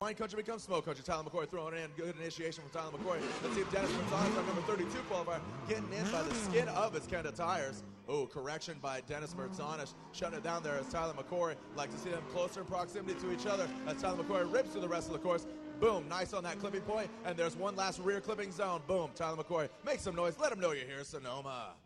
Wine country becomes smoke country. Tyler McQuarrie throwing it in. Good initiation from Tyler McQuarrie. Let's see if Dennis Mertzanis, our number 32 qualifier, getting in by the skin of his Kenda tires. Oh, correction by Dennis Mertzanis, shutting it down there as Tyler McQuarrie. Like to see them closer in proximity to each other as Tyler McQuarrie rips through the rest of the course. Boom, nice on that clipping point, and there's one last rear clipping zone. Boom, Tyler McQuarrie, make some noise. Let them know you're here, Sonoma.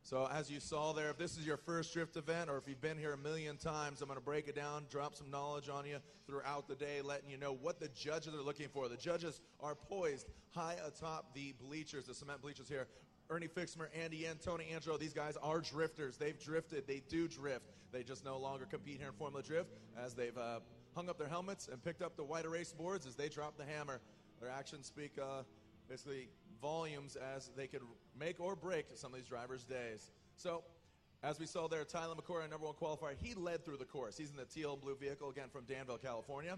So as you saw there, if this is your first drift event or if you've been here a million times, I'm going to break it down, drop some knowledge on you throughout the day, letting you know what the judges are looking for. The judges are poised high atop the bleachers, the cement bleachers here. Ernie Fixmer, Andy Yen, Tony Angelo, these guys are drifters. They've drifted. They do drift. They just no longer compete here in Formula Drift as they've hung up their helmets and picked up the white erase boards as they drop the hammer. Their actions speak basically volumes as they can make or break some of these drivers' days. So, as we saw there, Tyler McQuarrie, number 1 qualifier, he led through the course. He's in the teal and blue vehicle, again from Danville, California.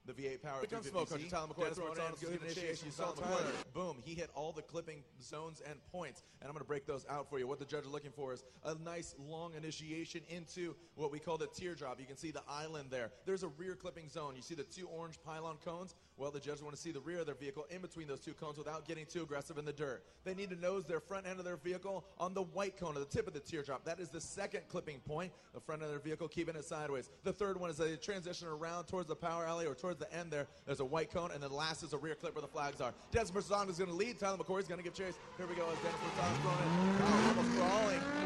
The V8 power 350Z. Tyler McQuarrie throwing on good initiation. You saw Tyler. Boom, he hit all the clipping zones and points, and I'm going to break those out for you. What the judge is looking for is a nice long initiation into what we call the teardrop. You can see the island there. There's a rear clipping zone. You see the 2 orange pylon cones? Well, the judges want to see the rear of their vehicle in between those 2 cones without getting too aggressive in the dirt. They need to nose their front end of their vehicle on the white cone at the tip of the teardrop. That is the second clipping point, the front end of their vehicle, keeping it sideways. The third one is a transition around towards the power alley or towards the end there. There's a white cone, and then last is a rear clip where the flags are. Dennis Mertzanis is going to lead. Tyler McQuarrie is going to give chase. Here we go as Dennis Mertzanis throwing in. Oh, almost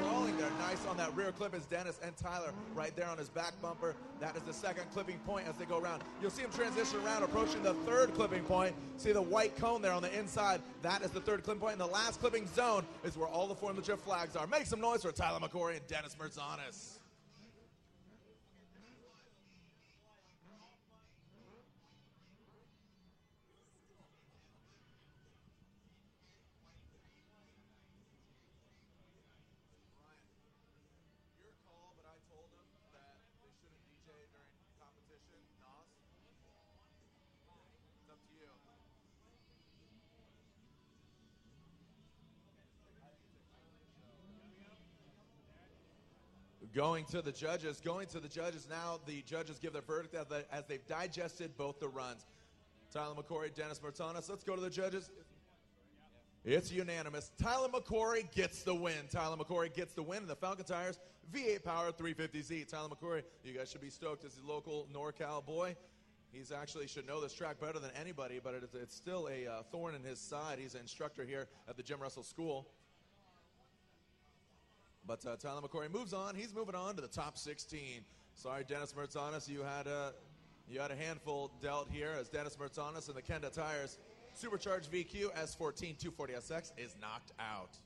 crawling there. Nice on that rear clip is Dennis and Tyler right there on his back bumper. That is the second clipping point as they go around. You'll see him transition around, approaching the third clipping point. See the white cone there on the inside. That is the third clipping point, and the last clipping zone is where all the Formula Drift flags are. Make some noise for Tyler McQuarrie and Dennis Mertzanis. Going to the judges now. The judges give their verdict as they've digested both the runs. Tyler McQuarrie, Dennis Mertzanis. Let's go to the judges. It's unanimous. Tyler McQuarrie gets the win. Tyler McQuarrie gets the win in the Falcon Tires V8 Power 350Z. Tyler McQuarrie, you guys should be stoked as a local NorCal boy. He's actually should know this track better than anybody, but it's still a thorn in his side. He's an instructor here at the Jim Russell School. But Tyler McQuarrie moves on. He's moving on to the top 16. Sorry, Dennis Mertzanis, you had a handful dealt here as Dennis Mertzanis and the Kenda Tires Supercharged VQ S14 240SX is knocked out.